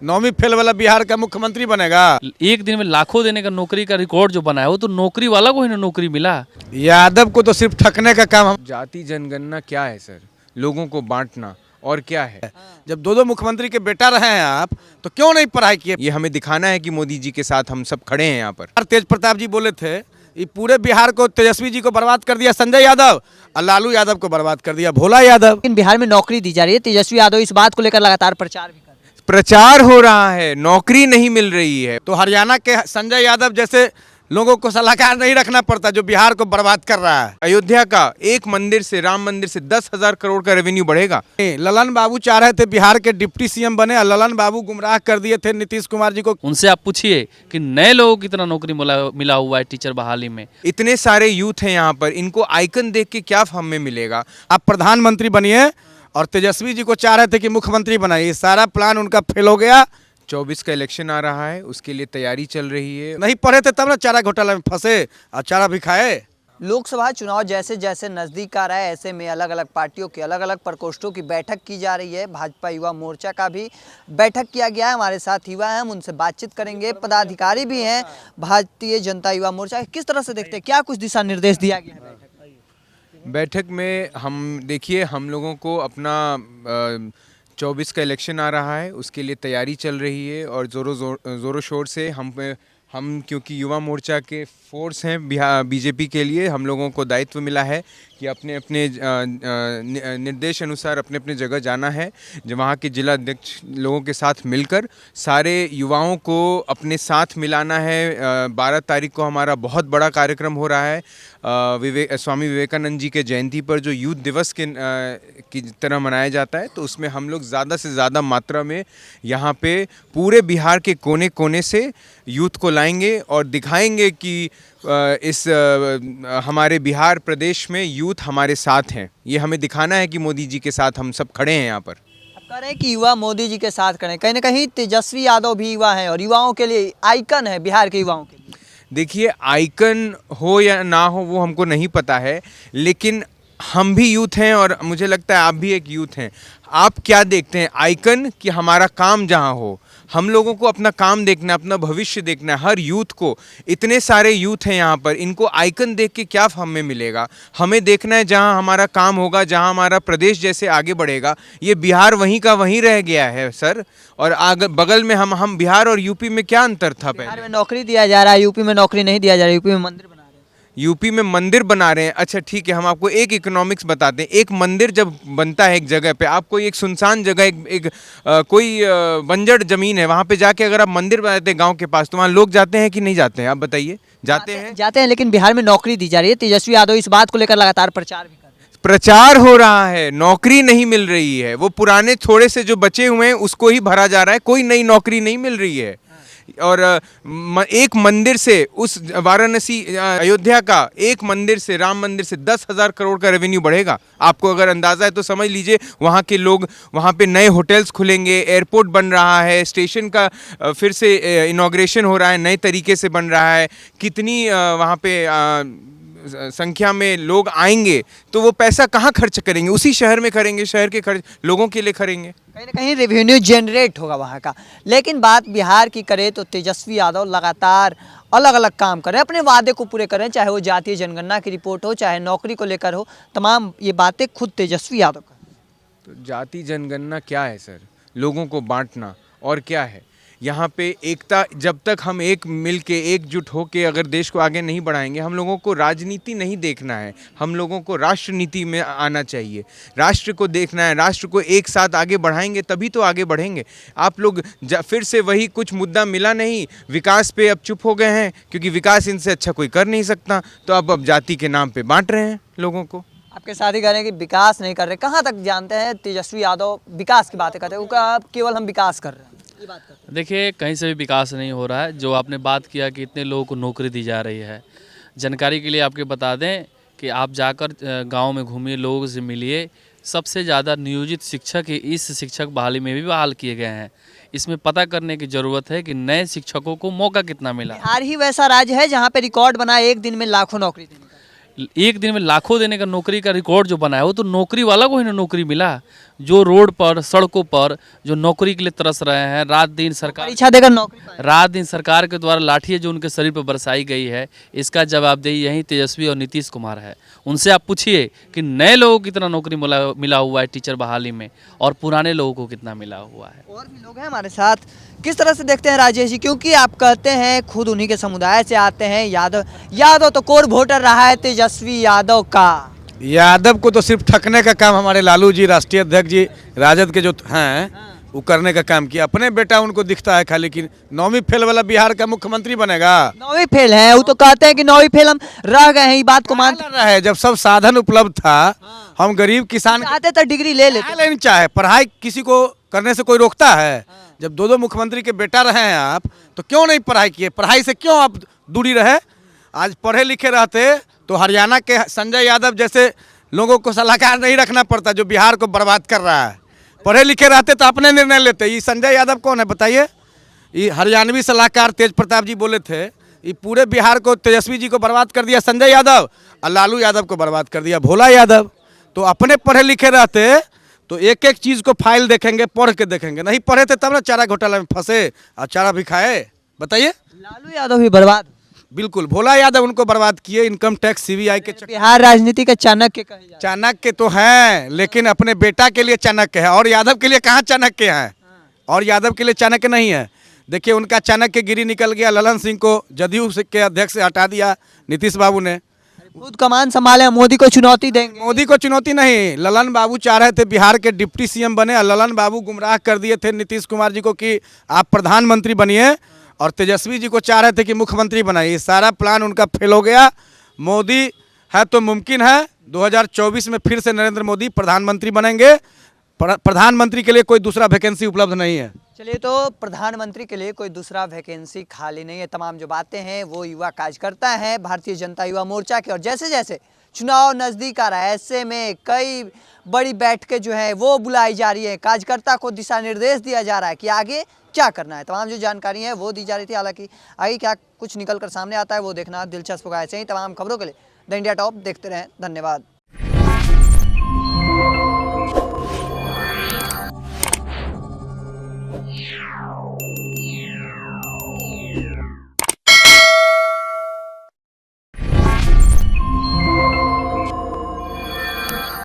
नौवीं फेल वाला बिहार का मुख्यमंत्री बनेगा। एक दिन में लाखों देने का नौकरी का रिकॉर्ड जो बना है वो तो नौकरी वाला को ही ना नौकरी मिला। यादव को तो सिर्फ ठगने का काम। जाति जनगणना क्या है सर? लोगों को बांटना और क्या है? जब दो मुख्यमंत्री के बेटा रहे हैं आप तो क्यों नहीं पढ़ाई किए? ये हमें दिखाना है कि मोदी जी के साथ हम सब खड़े हैं यहाँ पर। तेज प्रताप जी बोले थे ये पूरे बिहार को तेजस्वी जी को बर्बाद कर दिया संजय यादव और लालू यादव को बर्बाद कर दिया भोला यादव। लेकिन बिहार में नौकरी दी जा रही है। तेजस्वी यादव इस बात को लेकर लगातार प्रचार भी कर रहे हैं। प्रचार हो रहा है, नौकरी नहीं मिल रही है। तो हरियाणा के संजय यादव जैसे लोगों को सलाहकार नहीं रखना पड़ता जो बिहार को बर्बाद कर रहा है। अयोध्या का एक मंदिर से, राम मंदिर से 10,000 करोड़ का रेवेन्यू बढ़ेगा। ललन बाबू चाह रहे थे बिहार के डिप्टी सीएम बने और ललन बाबू गुमराह कर दिए थे नीतीश कुमार जी को। उनसे आप पूछिए कि नए लोगों को कितना नौकरी मिला हुआ है टीचर बहाली में। इतने सारे यूथ हैं यहाँ पर, इनको आइकन देख के क्या हमें मिलेगा? आप प्रधानमंत्री बनिए और तेजस्वी जी को चाह रहे थे कि मुख्यमंत्री बनाइए। सारा प्लान उनका फेल हो गया। 24 का इलेक्शन आ रहा है, उसके लिए तैयारी चल रही है। नहीं पढ़े थे तब ना चारा घोटाला में फंसे और चारा भी खाए। लोकसभा चुनाव जैसे जैसे नजदीक आ रहा है ऐसे में अलग अलग पार्टियों के अलग अलग प्रकोष्ठों की बैठक की जा रही है। भाजपा युवा मोर्चा का भी बैठक किया गया है। हमारे साथ युवा हैं, हम उनसे बातचीत करेंगे। पदाधिकारी भी हैं भारतीय जनता युवा मोर्चा। किस तरह से देखते हैं, क्या कुछ दिशा निर्देश दिया गया है बैठक में? हम देखिए, हम लोगों को अपना 24 का इलेक्शन आ रहा है, उसके लिए तैयारी चल रही है और ज़ोरों शोर से हम क्योंकि युवा मोर्चा के फोर्स हैं बीजेपी के लिए, हम लोगों को दायित्व मिला है कि अपने अपने निर्देश अनुसार अपने अपने जगह जाना है। जो वहाँ के जिला अध्यक्ष लोगों के साथ मिलकर सारे युवाओं को अपने साथ मिलाना है। 12 तारीख को हमारा बहुत बड़ा कार्यक्रम हो रहा है। स्वामी विवेकानंद जी के जयंती पर जो यूथ दिवस की तरह मनाया जाता है, तो उसमें हम लोग ज़्यादा से ज़्यादा मात्रा में यहाँ पे पूरे बिहार के कोने कोने से यूथ को लाएंगे और दिखाएंगे कि हमारे बिहार प्रदेश में यूथ हमारे साथ हैं। ये हमें दिखाना है कि मोदी जी के साथ हम सब खड़े हैं यहाँ पर। आप कह रहे हैं कि युवा मोदी जी के साथ खड़े, कहीं ना कहीं तेजस्वी यादव भी युवा हैं और युवाओं के लिए आइकन है बिहार के युवाओं के लिए। देखिए, आइकन हो या ना हो वो हमको नहीं पता है, लेकिन हम भी यूथ हैं और मुझे लगता है आप भी एक यूथ हैं। आप क्या देखते हैं? आइकन कि हमारा काम जहां हो। हम लोगों को अपना काम देखना है, अपना भविष्य देखना है। हर यूथ को, इतने सारे यूथ हैं यहाँ पर, इनको आइकन देख के क्या हमें मिलेगा? हमें देखना है जहाँ हमारा काम होगा, जहाँ हमारा प्रदेश जैसे आगे बढ़ेगा। ये बिहार वहीं का वहीं रह गया है सर। और आगे बगल में हम बिहार और यूपी में क्या अंतर था? बिहार में नौकरी दिया जा रहा है, यूपी में नौकरी नहीं दिया जा रहा है। यूपी में मंदिर बना रहे हैं। यूपी में मंदिर बना रहे हैं। अच्छा ठीक है, हम आपको एक इकोनॉमिक्स बताते हैं। एक मंदिर जब बनता है एक जगह पे, आपको एक सुनसान जगह, कोई बंजर जमीन है, वहाँ पे जाके अगर आप मंदिर बनाते हैं गांव के पास, तो वहाँ लोग जाते हैं कि नहीं जाते हैं? आप बताइए। जाते हैं। लेकिन बिहार में नौकरी दी जा रही है। तेजस्वी यादव इस बात को लेकर लगातार प्रचार भी कर रहे हैं। प्रचार हो रहा है, नौकरी नहीं मिल रही है। वो पुराने थोड़े से जो बचे हुए हैं उसको ही भरा जा रहा है, कोई नई नौकरी नहीं मिल रही है। और एक मंदिर से, उस वाराणसी अयोध्या का एक मंदिर से, राम मंदिर से 10,000 करोड़ का रेवेन्यू बढ़ेगा। आपको अगर अंदाज़ा है तो समझ लीजिए। वहाँ के लोग, वहाँ पे नए होटल्स खुलेंगे, एयरपोर्ट बन रहा है, स्टेशन का फिर से इनॉग्रेशन हो रहा है, नए तरीके से बन रहा है। कितनी वहाँ पे संख्या में लोग आएंगे, तो वो पैसा कहाँ खर्च करेंगे? उसी शहर में करेंगे, शहर के खर्च लोगों के लिए करेंगे। कहीं ना कहीं रेवेन्यू जनरेट होगा वहाँ का। लेकिन बात बिहार की करें तो तेजस्वी यादव लगातार अलग अलग काम कर रहे हैं, अपने वादे को पूरे कर रहे हैं। चाहे वो जातीय जनगणना की रिपोर्ट हो, चाहे नौकरी को लेकर हो, तमाम ये बातें खुद तेजस्वी यादव कर रहे हैं। तो जाति जनगणना क्या है सर? लोगों को बांटना और क्या है? यहाँ पे एकता, जब तक हम एक मिल के एकजुट हो के अगर देश को आगे नहीं बढ़ाएंगे, हम लोगों को राजनीति नहीं देखना है, हम लोगों को राष्ट्र नीति में आना चाहिए। राष्ट्र को देखना है, राष्ट्र को एक साथ आगे बढ़ाएंगे तभी तो आगे बढ़ेंगे। आप लोग फिर से वही कुछ मुद्दा मिला नहीं, विकास पे अब चुप हो गए हैं क्योंकि विकास इनसे अच्छा कोई कर नहीं सकता, तो अब जाति के नाम पे बांट रहे हैं लोगों को। आपके साथ ही कह रहे हैं कि विकास नहीं कर रहे। कहाँ तक जानते हैं तेजस्वी यादव विकास की बातें करते हैं? वो केवल हम विकास कर रहे हैं, ये बात करते हैं। देखिए, कहीं से भी विकास नहीं हो रहा है। जो आपने बात किया कि इतने लोगों को नौकरी दी जा रही है, जानकारी के लिए आपके बता दें कि आप जाकर गांव में घूमिए, लोगों से मिलिए। सबसे ज़्यादा नियोजित शिक्षक इस शिक्षक बहाली में भी बहाल किए गए हैं। इसमें पता करने की ज़रूरत है कि नए शिक्षकों को मौका कितना मिला। बिहार ही वैसा राज्य है जहाँ पे रिकॉर्ड बना एक दिन में लाखों नौकरी देने का। एक दिन में लाखों देने का नौकरी का रिकॉर्ड जो बना है, वो तो नौकरी वाला को ही ना नौकरी मिला। जो रोड पर, सड़कों पर जो नौकरी के लिए तरस रहे हैं, रात दिन सरकार परीक्षा देकर नौकरी पाए। रात दिन सरकार के द्वारा लाठियाँ जो उनके शरीर पर बरसाई गई है, इसका जवाबदेही यही तेजस्वी और नीतीश कुमार है। उनसे आप पूछिए कि नए लोगों को कितना नौकरी मिला हुआ है टीचर बहाली में, और पुराने लोगों को कितना मिला हुआ है। और भी लोग हैं हमारे साथ, किस तरह से देखते हैं राजेश जी, क्योंकि आप कहते हैं खुद उन्हीं के समुदाय से आते हैं, यादव तो कोर वोटर रहा है तेजस्वी यादव का। यादव को तो सिर्फ ठकने का काम हमारे लालू जी, राष्ट्रीय अध्यक्ष जी, राजद के जो हैं वो करने का काम किया। अपने बेटा उनको दिखता है खाली कि 9वीं फेल वाला बिहार का मुख्यमंत्री बनेगा। 9वीं फेल है, वो तो कहते हैं कि 9वीं फेल हम रह गए हैं, ये बात को मानते रहा है। जब सब साधन उपलब्ध था, हम गरीब किसान चाहते तो डिग्री ले लेते। लेनी चाहे, पढ़ाई किसी को करने से कोई रोकता है? जब दो मुख्यमंत्री के बेटा रहे हैं आप, तो क्यों नहीं पढ़ाई किए? पढ़ाई से क्यों आप दूरी रहे? आज पढ़े लिखे रहते तो हरियाणा के संजय यादव जैसे लोगों को सलाहकार नहीं रखना पड़ता, जो बिहार को बर्बाद कर रहा है। पढ़े लिखे रहते तो अपने निर्णय लेते। ये संजय यादव कौन है बताइए? ये हरियाणवी सलाहकार तेज प्रताप जी बोले थे, ये पूरे बिहार को, तेजस्वी जी को बर्बाद कर दिया संजय यादव, और लालू यादव को बर्बाद कर दिया भोला यादव। तो अपने पढ़े लिखे रहते तो एक एक चीज़ को फाइल देखेंगे, पढ़ के देखेंगे। नहीं पढ़े थे तब ना चारा घोटाला में फंसे और चारा भी खाए। बताइए, लालू यादव ही बर्बाद, बिल्कुल भोला यादव उनको बर्बाद किए। इनकम टैक्स, सीबीआई के चक्कर। बिहार राजनीति के चाणक्य कहे जाते हैं। चाणक्य तो हैं, लेकिन अपने बेटा के लिए चाणक्य है, और यादव के लिए कहाँ चाणक्य हैं? और यादव के लिए चाणक्य नहीं है। देखिए, उनका चाणक्य गिरी निकल गया। ललन सिंह को जदयू के अध्यक्ष से हटा दिया नीतीश बाबू ने। खुद कमान संभाले, मोदी को चुनौती देंगे। मोदी को चुनौती नहीं, ललन बाबू चाह रहे थे बिहार के डिप्टी सीएम बने, और ललन बाबू गुमराह कर दिए थे नीतीश कुमार जी को कि आप प्रधानमंत्री बनिए, और तेजस्वी जी को चाह रहे थे कि मुख्यमंत्री बनाइए। सारा प्लान उनका फेल हो गया। मोदी है तो मुमकिन है 2024 में फिर से नरेंद्र मोदी प्रधानमंत्री बनेंगे। प्रधानमंत्री के लिए कोई दूसरा वैकेंसी उपलब्ध नहीं है। चलिए, तो प्रधानमंत्री के लिए कोई दूसरा वैकेंसी खाली नहीं है। तमाम जो बातें हैं वो युवा कार्यकर्ता हैं भारतीय जनता युवा मोर्चा के, और जैसे जैसे चुनाव नज़दीक आ रहा है, ऐसे में कई बड़ी बैठकें जो है वो बुलाई जा रही है। कार्यकर्ता को दिशा निर्देश दिया जा रहा है कि आगे क्या करना है। तमाम जो जानकारी है वो दी जा रही थी। हालांकि आगे क्या कुछ निकल कर सामने आता है वो देखना दिलचस्प होगा। ऐसे ही तमाम खबरों के लिए द इंडिया टॉप देखते रहें। धन्यवाद।